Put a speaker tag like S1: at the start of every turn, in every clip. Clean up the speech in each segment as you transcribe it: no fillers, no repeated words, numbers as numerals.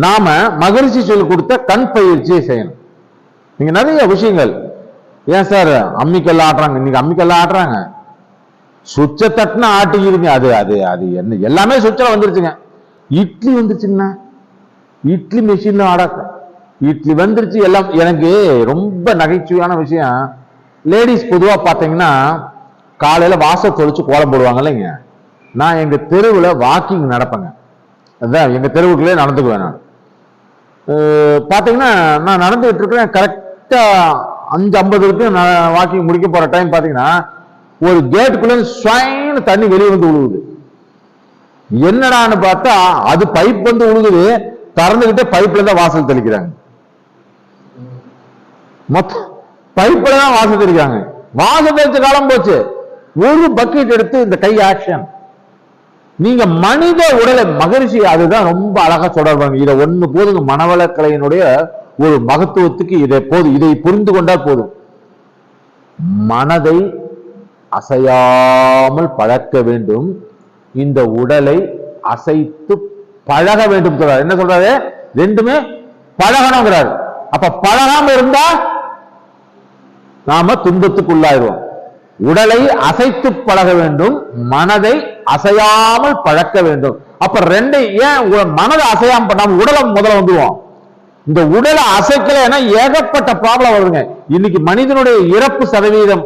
S1: நாம மகிழ்ச்சி சொல்லி கொடுத்த கண் பயிற்சியை செய்யணும். நீங்க நிறைய விஷயங்கள், ஏன் சார் அம்மிக்கல்ல ஆட்டுறாங்க, இன்னைக்கு அம்மிக்கல்ல ஆட்டுறாங்க, சுவிட்ச தட்டுனா ஆட்டிக்கிறீங்க, அது அது அது என்ன எல்லாமே சுவிட்சில் வந்துருச்சுங்க. இட்லி வந்துருச்சுங்கண்ணா, இட்லி மெஷின்ல ஆடாக்க இட்லி வந்துருச்சு எல்லாம். எனக்கு ரொம்ப நகைச்சுவையான விஷயம், லேடிஸ் பொதுவா பாத்தீங்கன்னா காலையில வாசல் தொளிச்சு கோலம் போடுவாங்க இல்லைங்க. நான் எங்க தெருவில் வாக்கிங் நடப்பேங்க, அதான் எங்க தெருவுக்குள்ளே நடந்துக்குவேன். நான் பாத்தீங்கன்னா நான் நடந்துகிட்டு இருக்கிறேன், கரெக்டா 5:50 வாக்கிங் முடிக்க போற டைம் பாத்தீங்கன்னா ஒரு கேட்டுக்குள்ள ஸ்வைன்னு தண்ணி வெளியே வந்து விழுகுது. என்னடான்னு பார்த்தா அது பைப் வந்து விழுகுது, திறந்துகிட்டே பைப்ல தான் வாசல் தெளிக்கிறாங்க. மொத்தம் பைப்ல தான் வாசல் தெளிக்கிறாங்க. வாசல் தெளிச்ச காலம் போச்சு, ஒரு பக்கெட் எடுத்து இந்த கை ஆக்ஷன். நீங்க மனித உடலை மகிழ்ச்சி, அதுதான் ரொம்ப அழகா சொல்றாங்க. இதை ஒண்ணு போதுங்க, மனவளக்கலையினுடைய ஒரு மகத்துவத்துக்கு இதை போதும், இதை புரிந்து கொண்டால் போதும். மனதை அசையாமல் பழக்க வேண்டும், இந்த உடலை அசைத்து பழக வேண்டும் சொல்றாரு. என்ன சொல்றாரு? ரெண்டுமே பழகணுங்கிறாரு. அப்ப பழகாம இருந்தா நாம துன்பத்துக்குள்ளாயிருவோம். உடலை அசைத்து பழக வேண்டும், மனதை அசையாமல் பழக்க வேண்டும். அப்ப ரெண்டை ஏன் மனதை அசையாம பண்ணாம உடலை முதல்ல வந்துருவோம். இந்த உடலை அசைக்கலைன்னா ஏகப்பட்ட ப்ராப்ளம் வருதுங்க. இன்னைக்கு மனிதனுடைய இறப்பு சதவீதம்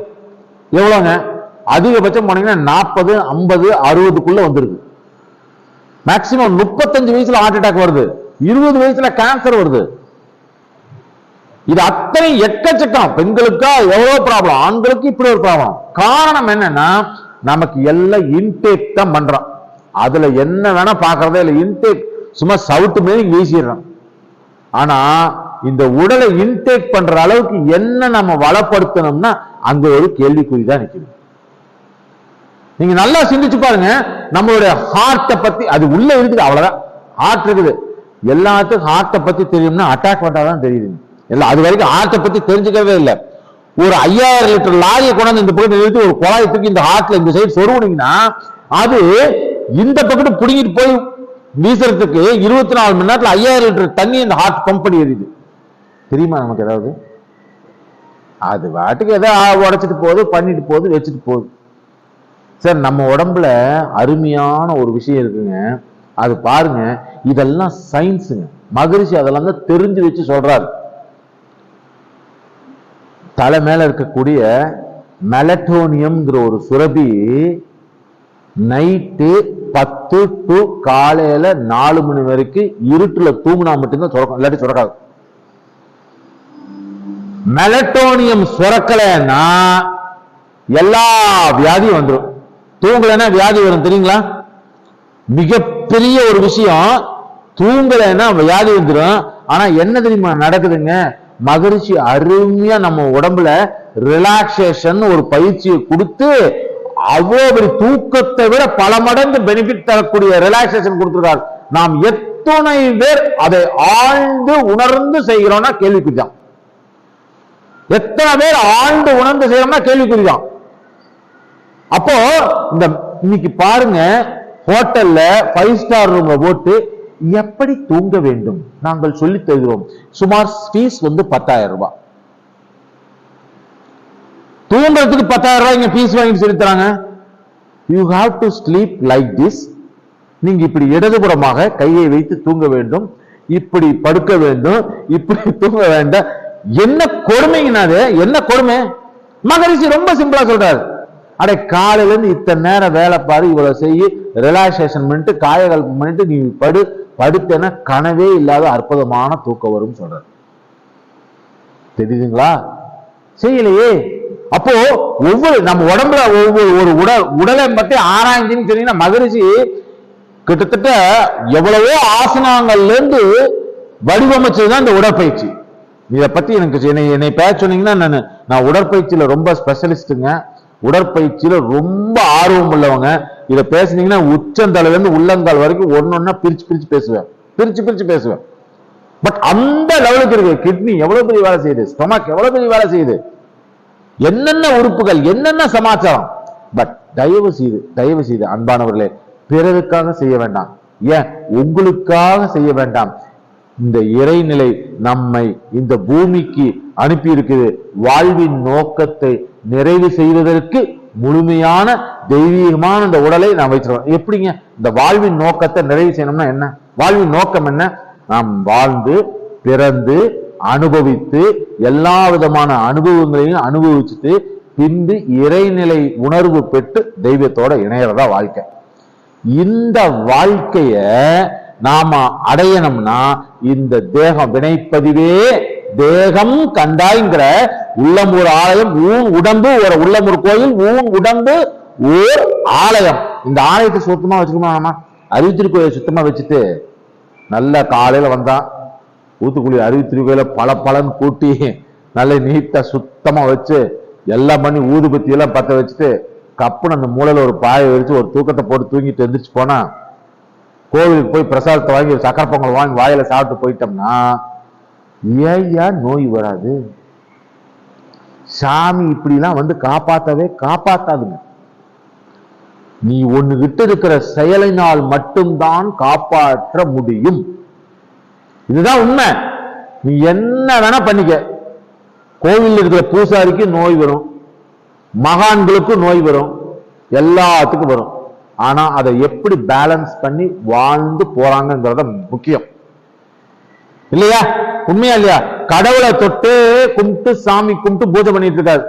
S1: எவ்வளவுங்க? அதிகபட்சம் போனீங்கன்னா 40, 50, 60க்குள்ள வந்துருக்கு. மேக்சிமம் 35 வயசுல ஹார்ட் அட்டாக் வருது, 20 வயசுல கேன்சர் வருது. இது அத்தனை எக்கச்சக்கம். பெண்களுக்கா எவ்வளவு ப்ராப்ளம், ஆண்களுக்கு இப்படி ஒரு ப்ராப்ளம். காரணம் என்னன்னா நமக்கு எல்லாம் இன்டேக் தான் பண்றோம். அதுல என்ன வேணா பாக்குறதே இல்லை, இன்டேக் சும்மா சவுட்டு மேலே வீசிடுறோம். ஆனா இந்த உடலை இன்டேக் பண்ற அளவுக்கு என்ன நம்ம வளப்படுத்தணும்னா அங்க ஒரு கேள்விக்குறி தான் நிக்குது. நீங்க நல்லா சிந்திச்சு பாருங்க, நம்மளுடைய ஹார்ட்டை பத்தி, அது உள்ள இருக்குது, அவ்வளவுதான். ஹார்ட் இருக்குது, எல்லாத்துக்கும் ஹார்ட்டை பத்தி தெரியும்னா அட்டாக் பண்ணாதான் தெரியுது. எல்லாம் அது வரைக்கும் ஹார்ட்டை பத்தி தெரிஞ்சுக்கவே இல்லை. ஒரு 5000 லிட்டர் லாரியை கொண்டாந்து இந்த பக்கத்து நிறுத்தி ஒரு குழாயை தூக்கி இந்த ஹார்ட்ல இந்த சைடு சொருவுனீங்கன்னா அது இந்த பக்கத்து புடிங்கிட்டு போய் வீசுறதுக்கு 24 மணி நேரத்துல 5000 லிட்டர் தண்ணி இந்த ஹார்ட் பம்ப் பண்ணி எரியுது. தெரியுமா நமக்கு ஏதாவது? அது வாட்டுக்கு ஏதாவது உடைச்சிட்டு போகுது, பண்ணிட்டு போகுது, வச்சுட்டு போகுது. சார் நம்ம உடம்புல அருமையான ஒரு விஷயம் இருக்குங்க, அது பாருங்க. இதெல்லாம் சயின்ஸுங்க, மகரிஷி அதெல்லாம் தான் தெரிஞ்சு வச்சு சொல்றாரு. தலை மேல இருக்கக்கூடிய மெலட்டோனியம்ங்கிற ஒரு சுரபி நைட்டு 10 to காலையில 4 மணி வரைக்கும் இருட்டுல தூங்கினா மட்டும்தான் சுரக்கும், இல்லாட்டி சுரக்காது. மெலட்டோனியம் சுரக்கலைன்னா எல்லா வியாதியும் வந்துடும். தூங்கலைன்னா வியாதி வரும், தெரியுங்களா? மிகப்பெரிய ஒரு விஷயம், தூங்கலைன்னா வியாதி வந்துடும். ஆனா என்ன தெரியுமா நடக்குதுங்க? மகிழ்ச்சி அருமையா நம்ம உடம்புல ரிலாக்ஸேஷன் ஒரு பயிற்சியை கொடுத்து அவ்வளவு தூக்கத்தை விட பல மடங்கு பெனிஃபிட் தரக்கூடிய ரிலாக்ஸேஷன் கொடுத்திருக்காரு. நாம் எத்தனை பேர் அதை ஆழ்ந்து உணர்ந்து செய்கிறோம்னா கேள்விக்குறிதான். எத்தனை பேர் ஆழ்ந்து உணர்ந்து செய்யறோம்னா கேள்விக்குறிதான். அப்போ இந்த இன்னைக்கு பாருங்க, ஹோட்டல்ல 5 ஸ்டார் ரூம்ல போட்டு எப்படி தூங்க வேண்டும் நாங்கள் சொல்லி தருகிறோம். சுமார் ஃபீஸ் வந்து 10,000 ரூபாய். தூங்குறதுக்கு 10,000 ரூபாய் இங்க ஃபீஸ் வாங்கிட்டு சொல்லி தராங்க. You have to sleep like this. நீங்க இப்படி இடதுபுறமாக கையை வைத்து தூங்க வேண்டும், இப்படி படுக்க வேண்டும், இப்படி தூங்க வேண்டாம். என்ன கொடுமைங்கனாது, என்ன கொடுமை? மகரிஷி ரொம்ப சிம்பிளா சொல்றாரு. அடே காலையில இருந்து இத்தனை நேரம் வேலை பாரு, இவ்வளவு செய்ய, ரிலாக்ஸேஷன் பண்ணிட்டு காயகல்பம் பண்ணிட்டு நீ படுத்தேன்னா கனவே இல்லாத அற்புதமான தூக்கம் வரும் சொல்றாரு. தெரியுதுங்களா? செய்யலையே. அப்போ ஒவ்வொரு நம்ம உடம்புல ஒவ்வொரு ஒரு உடலை பத்தி ஆராய்ச்சின்னு சொன்னீங்கன்னா மகரிஷி கிட்டத்தட்ட எவ்வளவோ ஆசனங்கள்ல இருந்து வடிவமைச்சதுதான் இந்த உடற்பயிற்சி. இதை பத்தி எனக்கு என்னை பேச சொன்னீங்கன்னா நான் உடற்பயிற்சியில ரொம்ப ஸ்பெஷலிஸ்டுங்க, உடற்பயிற்சியில ரொம்ப ஆர்வம் உள்ளவங்க. இதை பேசுனீங்கன்னா உச்சந்தலையில இருந்து உள்ளங்கால் வரைக்கும் ஒன்னொன்னா பிரிச்சு பேசுவேன். பட் அந்த லெவலுக்கு இருக்கு. கிட்னி எவ்வளவு பெரிய வேலை செய்யுது, ஸ்டொமக் எவ்வளவு பெரிய வேலை செய்யுது, என்னென்ன உறுப்புகள், என்னென்ன சமாச்சாரம். பட் தயவு செய்து அன்பானவர்களே, பிறருக்காக செய்ய வேண்டாம், ஏன் உங்களுக்காக செய்ய வேண்டாம். இந்த இறைநிலை நம்மை இந்த பூமிக்கு அனுப்பி இருக்குது. வாழ்வின் நோக்கத்தை நிறைவு செய்வதற்கு முழுமையான தெய்வீகமான இந்த உடலை நாம் வச்சிருக்கோம். எப்படிங்க இந்த வாழ்வின் நோக்கத்தை நிறைவு செய்யணும்னா என்ன? வாழ்வின் நோக்கம் என்ன? நாம் வாழ்ந்து பிறந்து அனுபவித்து எல்லா விதமான அனுபவங்களையும் அனுபவிச்சுட்டு பின்பு இறைநிலை உணர்வு பெற்று தெய்வத்தோட இணையறதா வாழ்க்கை. இந்த வாழ்க்கைய நாம அடையணும்னா இந்த தேகம் வினைப்பதிவே தேகம் கண்டாய்ங்கிற உள்ளம் ஒரு ஆலயம், ஊன் உடம்பு ஒரு உள்ளம் ஒரு கோயில், ஊன் உடம்பு ஓர் ஆலயம். இந்த ஆலயத்தை சுத்தமா வச்சுக்கணுமா? அறிவித்திருக்கோயிலை சுத்தமா வச்சுட்டு நல்ல காலையில வந்தான் ஊத்துக்குழி அறிவித்திருக்கோயில பல கூட்டி நல்ல நீட்டா சுத்தமா வச்சு எல்லாம் பண்ணி ஊதுபத்தி எல்லாம் பத்த வச்சுட்டு கப்புன்னு அந்த மூலையில ஒரு பாயை வச்சு ஒரு தூக்கத்தை போட்டு தூங்கிட்டு எந்திரிச்சு போனா கோவிலுக்கு போய் பிரசாதத்தை வாங்கி சக்கரை பொங்கல் வாங்கி வாயில சாப்பிட்டு போயிட்டோம்னா ஏயா நோய் வராது? சாமி இப்படிலாம் வந்து காப்பாத்தவே காப்பாத்தாதுங்க. நீ ஒண்ணு கிட்ட இருக்கிற செயலினால் மட்டும்தான் காப்பாற்ற முடியும். இதுதான் உண்மை. நீ என்ன வேணா பண்ணிக்க. கோவில் இருக்கிற பூசாரிக்கு நோய் வரும், மகான்களுக்கும் நோய் வரும், எல்லாத்துக்கும் வரும். ஆனா அதை எப்படி பேலன்ஸ் பண்ணி வாழ்ந்து போறாங்கிறத முக்கியம் இல்லையா? உண்மையா இல்லையா? கடவுளை தொட்டு கும்பிட்டு சாமி கும்பிட்டு பூஜை பண்ணிட்டு இருக்காரு.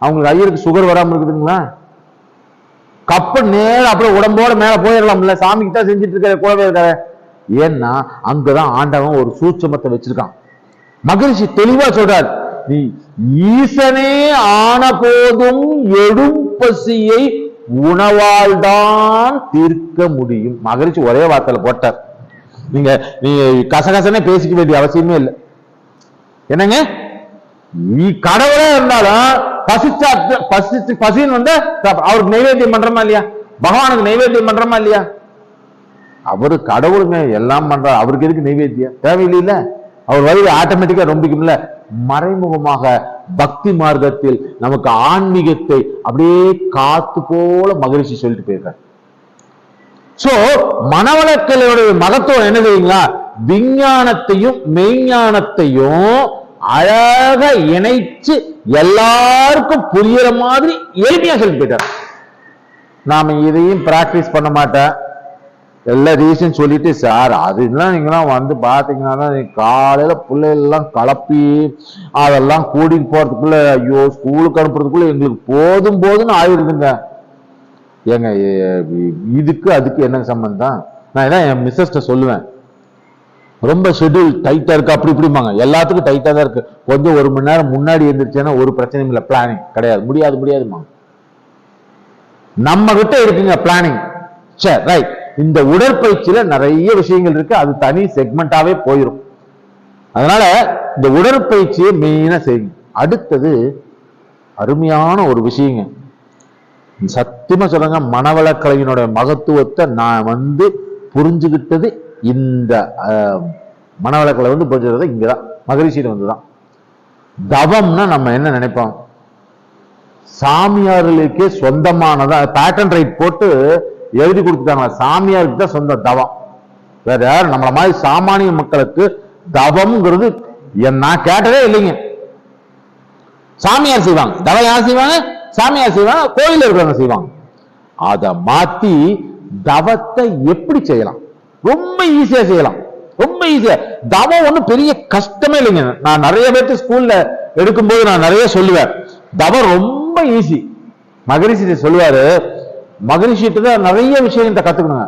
S1: அவங்களுக்கு ஐயருக்கு சுகர் வராம இருக்குதுங்களா? கப்பு நேரம் அப்புறம் உடம்போட மேல போயிடலாம்ல. சாமிக்கு தான் செஞ்சுட்டு இருக்காரு, கூடவே இருக்காரு. ஏன்னா அங்கதான் ஆண்டவன் ஒரு சூட்சமத்தை வச்சிருக்கான். மகிழ்ச்சி தெளிவா சொல்றார், நீ ஈசனே ஆன போதும் எடும் பசியை உணவால்தான் தீர்க்க முடியும். மகிழ்ச்சி ஒரே வார்த்தையில போட்டார். நீங்க கசகசனே பேசிக்க வேண்டிய அவசியமே இல்லை. என்னங்க, நீ கடவுளே இருந்தாலும் பசின்னு வந்து அவருக்கு நைவேத்தியம் பண்றமா இல்லையா? பகவானுக்கு நைவேத்தியம் பண்றமா இல்லையா? அவரு கடவுளுங்க, எல்லாம் பண்றாரு. அவருக்கு எதுக்கு நைவேத்தியம்? தேவையில்லையில. அவர் வழி ஆட்டோமேட்டிக்கா ரொம்பிக்கும்ல. மறைமுகமாக பக்தி மார்க்கத்தில் நமக்கு ஆன்மீகத்தை அப்படியே காத்து போல மகிழ்ச்சி சொல்லிட்டு போயிருக்காரு. சோ மனவளக்கலையோட மகத்துவம் என்ன தெரியுங்களா? விஞ்ஞானத்தையும் மெய்ஞானத்தையும் அழகா இணைச்சு எல்லாருக்கும் புரியுற மாதிரி எளிமையா சொல்லிட்டு போயிட்டார். நாம இதையும் பிராக்டிஸ் பண்ண மாட்டேன், எல்லா ரீசன் சொல்லிட்டு சார் அதுலாம் நீங்களாம் வந்து பாத்தீங்கன்னா காலையில பிள்ளைகள்லாம் கலப்பி அதெல்லாம் கூட்டிட்டு போறதுக்குள்ள ஐயோ ஸ்கூலுக்கு அனுப்புறதுக்குள்ள எங்களுக்கு போதும் போதுன்னு ஆயிடுதுங்க. ஏங்க இதுக்கு அதுக்கு என்ன சம்பந்தம்? நான் இதான் என் மிஸ்ஸஸ்ட சொல்லுவேன், ரொம்ப ஷெட்யூல் டைட்டா இருக்கு அப்படி இப்படிம்பாங்க. எல்லாத்துக்கும் டைட்டா தான் இருக்கு. கொஞ்சம் 1 மணி நேரம் முன்னாடி எழுந்திரிச்சேன்னா ஒரு பிரச்சனையும் இல்லை. பிளானிங் கிடையாது, முடியாதுமா. நம்ம கிட்ட இருக்குங்க பிளானிங். சரி ரைட். இந்த உடற்பயிற்சியில நிறைய விஷயங்கள் இருக்கு, அது தனி செக்மெண்டாவே போயிடும். அதனால இந்த உடற்பயிற்சியை மெயினா செய்யுங்க. அடுத்தது அருமையான ஒரு விஷயங்க, சத்தியமா சொல்றேங்க, மனவளக்கலையினுடைய மகத்துவத்தை நான் வந்து புரிஞ்சுக்கிட்டது இந்த மனவளக்கலை வந்து புரிஞ்சுக்கிறது இங்கதான், மகரிஷியில வந்துதான். தவம்னா நம்ம என்ன நினைப்போம்? சாமியார்களுக்கே சொந்தமானதா பேட்டன் ரைட் போட்டு எழுதி கொடுத்துட்டாங்க. சாமியாருக்கு தான் சொந்த தவம். வேற யாரும் நம்மள மாதிரி சாமானிய மக்களுக்கு தவம்ங்கிறது நான் கேட்டதே இல்லைங்க. சாமியார் செய்வாங்க தவம். யார் செய்வாங்க? சாமியார் செய்வாங்க, கோயில் இருக்கிறவங்க செய்வாங்க. அதை மாத்தி தவத்தை எப்படி செய்யலாம்? ரொம்ப ஈஸியா செய்யலாம், ரொம்ப ஈஸியா. தவம் ஒண்ணும் பெரிய கஷ்டமே இல்லைங்க. நான் நிறைய பேருக்கு ஸ்கூல்ல எடுக்கும்போது நான் நிறைய சொல்லுவேன், தவம் ரொம்ப ஈஸி. மகரிஷி சொல்லுவாரு, மகரிஷிட்டு தான் நிறைய விஷயத்தை கத்துக்கணுங்க,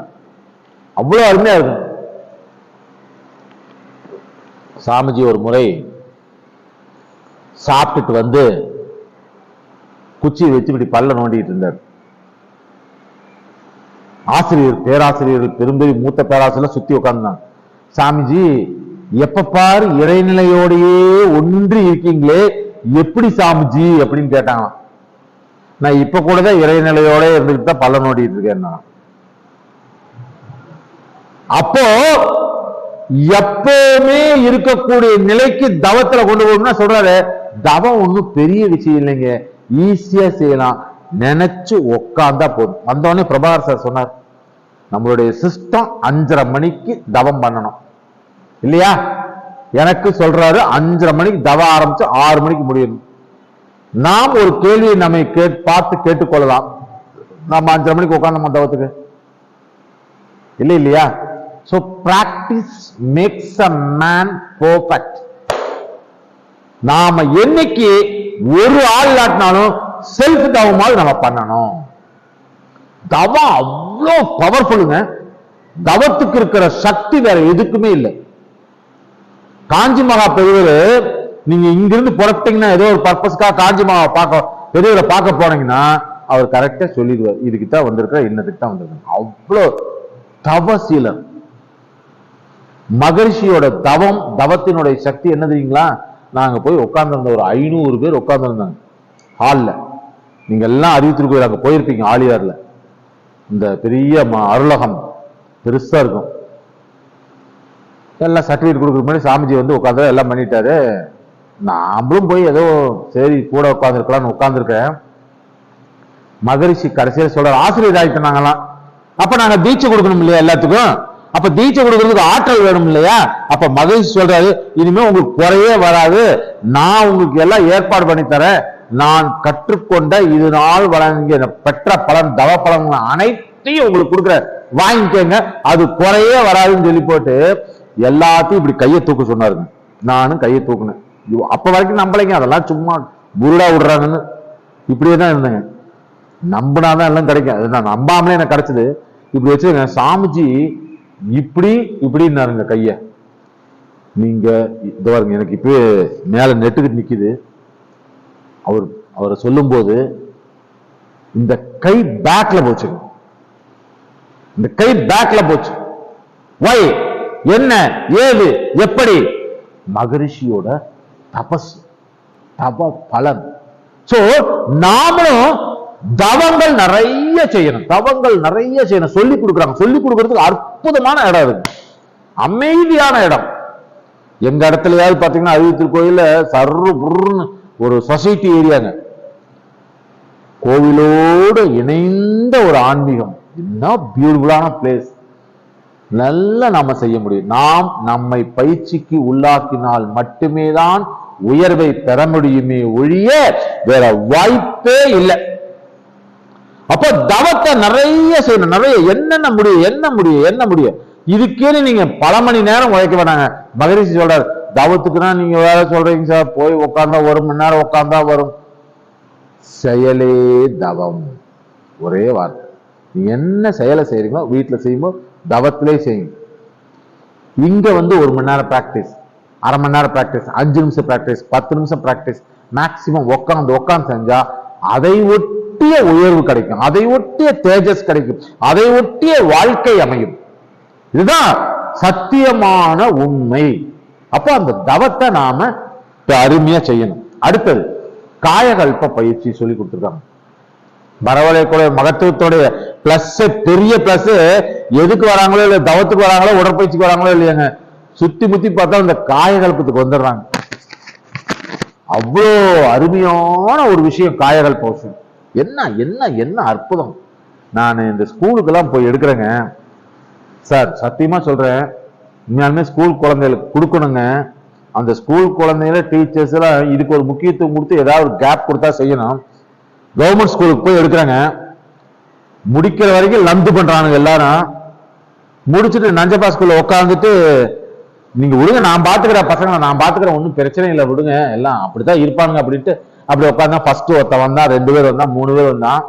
S1: அவ்வளவு அருமையா இருக்கும். சாமிஜி ஒரு முறை சாப்பிட்டுட்டு வந்து குச்சியை வச்சு இப்படி பல்ல நோண்டிட்டு இருந்தார். ஆசிரியர் பேராசிரியர்கள் பெரும்பெரிய மூத்த பேராசிரியர் சுத்தி உட்கார்ந்தாங்க. சாமிஜி எப்ப பாரு இறைநிலையோடையே ஒன்றி இருக்கீங்களே, எப்படி சாமிஜி அப்படின்னு கேட்டாங்க. நான் இப்ப கூட தான் இறைநிலையோட இருந்துட்டு தான் பல்ல நோண்டிட்டு இருக்கேன். அப்போ எப்பவுமே இருக்கக்கூடிய நிலைக்கு தவத்துல கொண்டு போகணும்னா சொல்றாரு, தவம் ஒண்ணும் பெரிய விஷயம் இல்லைங்க, ஈஸியா செய்யலாம், நினைச்சு உட்கார்ந்தா போதும். வந்தோடனே பிரபாகர் சார் சொன்னார், நம்மளுடைய சிஸ்டம் 5:30 மணிக்கு தவம் பண்ணணும். இல்லையா? எனக்கு சொல்றாரு 5:30 மணிக்கு தவ ஆரம்பிச்சு 6 மணிக்கு முடியணும். நாம் ஒரு கேள்வியை நம்மை பார்த்து கேட்டுக்கொள்ளலாம். நம்ம 5:30 மணிக்கு உட்காந்து நம்ம தவத்துக்கு இல்லையா? So practice makes a man perfect. நாம என்னைக்கு ஒரு ஆள் இல்லாட்டினாலும் செல்ஃப் தவமாவது நம்ம பண்ணணும். தவம் அவ்வளோ பவர்ஃபுல்லுங்க. தவத்துக்கு இருக்கிற சக்தி வேற எதுக்குமே இல்லை. காஞ்சி மகா பெரியவர், நீங்க இங்கிருந்து புறப்பட்டீங்கன்னா ஏதோ ஒரு பர்பஸ்க்காக காஞ்சி மகா பெரியவரை பார்க்க போனீங்கன்னா அவர் கரெக்டா சொல்லிடுவார், இதுக்கு தான் வந்திருக்கிற, இன்னதுக்கு தான் வந்திருக்க. அவ்வளோ தவசீலன். மகரிஷியோட தவத்தினுடைய சக்தி என்ன தெரியுங்களா? நாங்க போய் உட்கார்ந்துருந்த ஒரு 500 பேர் உட்கார்ந்துருந்தாங்க ஹால்ல. நீங்க எல்லாம் அறிவித்திருக்கோம், அங்க போயிருப்பீங்க. ஆலியார்ல இந்த பெரிய அருளகம் பெருசா இருக்கும். எல்லாம் சர்டிபிகேட் கொடுக்குற முன்னாடி சாமிஜி வந்து உட்காந்து எல்லாம் பண்ணிட்டாரு. நாமளும் போய் ஏதோ சரி கூட உட்காந்துருக்கலாம்னு உட்காந்துருக்கேன். மகரிஷி கடைசியில் சொல்ற, ஆசிரியர் ஆகிட்டு நாங்களாம். அப்ப நாங்க தீட்சை கொடுக்கணும் இல்லையா எல்லாத்துக்கும்? அப்ப தீட்சை கொடுக்கறதுக்கு ஆற்றல் வேணும் இல்லையா? அப்ப மகரிஷி சொல்றாரு, இனிமே உங்களுக்கு குறையே வராது, நான் உங்களுக்கு எல்லாம் ஏற்பாடு பண்ணி தரேன். நான் கற்றுக்கொண்ட இது நாள் வழங்கிய பெற்ற பலன் தவ பலன்கள் அனைத்தையும் உங்களுக்கு கொடுக்குற, வாங்கிக்கோங்க, அது குறையே வராதுன்னு சொல்லி போட்டு எல்லாத்தையும் இப்படி கையை தூக்க சொன்னாருங்க. நானும் கையை தூக்குனேன். அப்ப வரைக்கும் நம்பலைங்க, அதெல்லாம் சும்மா புருடா விடுறாங்கன்னு இப்படியே தான் இருந்தேங்க. நம்பினாதான் எல்லாம் கிடைக்கும். அது நான் நம்பாமலே எனக்கு கிடைச்சது. இப்படி வச்சுருங்க, சாமிஜி இப்படி இப்படின்னாருங்க கைய. நீங்க இது பாருங்க, எனக்கு இப்ப மேல நெட்டுக்கிட்டு நிக்குது. அவரை சொல்லும் போது இந்த கை பேக்ல போச்சு, இந்த கை பேக்ல போச்சு. வை, என்ன, ஏது, எப்படி? மகரிஷியோட தபஸ், தப பலன். சோ நாமளும் தவங்கள் நிறைய செய்யணும், தவங்கள் நிறைய செய்யணும். சொல்லி கொடுக்குறாங்க. சொல்லி கொடுக்கறதுக்கு அற்புதமான இடம் இருக்கு, அமைதியான இடம். எங்க இடத்துலயாவது பாத்தீங்கன்னா அறிவித்தூர் கோயில சர்ரு புர்ன்னு ஒரு சொசைட்டி ஏரியாங்க, கோவிலோடு இணைந்த ஒரு ஆன்மீகம். என்ன பியூட்டிஃபுல்லான பிளேஸ். நல்லா நாம செய்ய முடியும். நாம் நம்மை பயிற்சிக்கு உள்ளாக்கினால் மட்டுமே தான் உயர்வை பெற முடியுமே ஒழிய வேற வாய்ப்பே இல்லை. அப்ப தவத்தை நிறைய செய்யணும், நிறைய. என்னென்ன முடியும், என்ன முடியும் இதுக்கே நீங்க பல மணி நேரம் உழைக்க வேணாங்க. மகரிஷி சொல்றாரு, தவத்துக்குன்னா நீங்க வேலை சொல்றீங்க சார், போய் உட்கார்ந்தா 1 மணி நேரம் உட்கார்ந்தா வரும். செயலே தவம். ஒரே வார்த்தை. நீங்க என்ன செயலை செய்யறீங்களோ வீட்டுல செய்யும்போது தவத்திலே செய்யுங்க. இங்க வந்து 1 மணி நேரம் பிராக்டிஸ், 1/2 மணி நேரம் பிராக்டிஸ், 5 நிமிஷம் பிராக்டிஸ், 10 நிமிஷம் பிராக்டிஸ், மேக்சிமம் உட்கார்ந்து செஞ்சா அதை ஒட்டிய உயர்வு கிடைக்கும், அதை ஒட்டிய தேஜஸ் கிடைக்கும், அதை ஒட்டிய வாழ்க்கை அமையும். இதுதான் சத்தியமான உண்மை. அப்ப அந்த தவத்தை நாம அருமையா செய்யணும். அடுத்தது காயகல்ப பயிற்சி சொல்லி கொடுத்துருக்காங்க. பரவலைக்குடைய மகத்துவத்துடைய பிளஸ், பெரிய பிளஸ் எதுக்கு வராங்களோ இல்ல, தவத்துக்கு வராங்களோ உடற்பயிற்சிக்கு வராங்களோ இல்லையாங்க, சுத்தி முத்தி பார்த்தா இந்த காயகல்பத்துக்கு வந்துடுறாங்க. அவ்வளோ அருமையான ஒரு விஷயம் காயகல்பம். என்ன என்ன என்ன அற்புதம். நான் இந்த ஸ்கூலுக்கெல்லாம் போய் எடுக்கிறேங்க சார், சத்தியமா சொல்றேன். உண்மையாலுமே ஸ்கூல் குழந்தைகளுக்கு கொடுக்கணுங்க. அந்த ஸ்கூல் குழந்தைகள டீச்சர்ஸ் எல்லாம் இதுக்கு ஒரு முக்கியத்துவம் கொடுத்து ஏதாவது ஒரு கேப் கொடுத்தா செய்யணும். கவர்மெண்ட் ஸ்கூலுக்கு போய் எடுக்கிறாங்க, முடிக்கிற வரைக்கும் லந்து பண்றானுங்க எல்லாரும். முடிச்சுட்டு நஞ்சப்பா ஸ்கூல்ல உட்காந்துட்டு, நீங்க விடுங்க, நான் பாத்துக்கிற பசங்களை நான் பாத்துக்கிறேன், ஒன்றும் பிரச்சனை இல்லை, விடுங்க, எல்லாம் அப்படித்தான் இருப்பானுங்க அப்படின்ட்டு அப்படி உட்காந்தா ஃபர்ஸ்ட் ஒருத்தன் வந்தா, 2 பேர் வந்தா, 3 பேர் வந்தான்.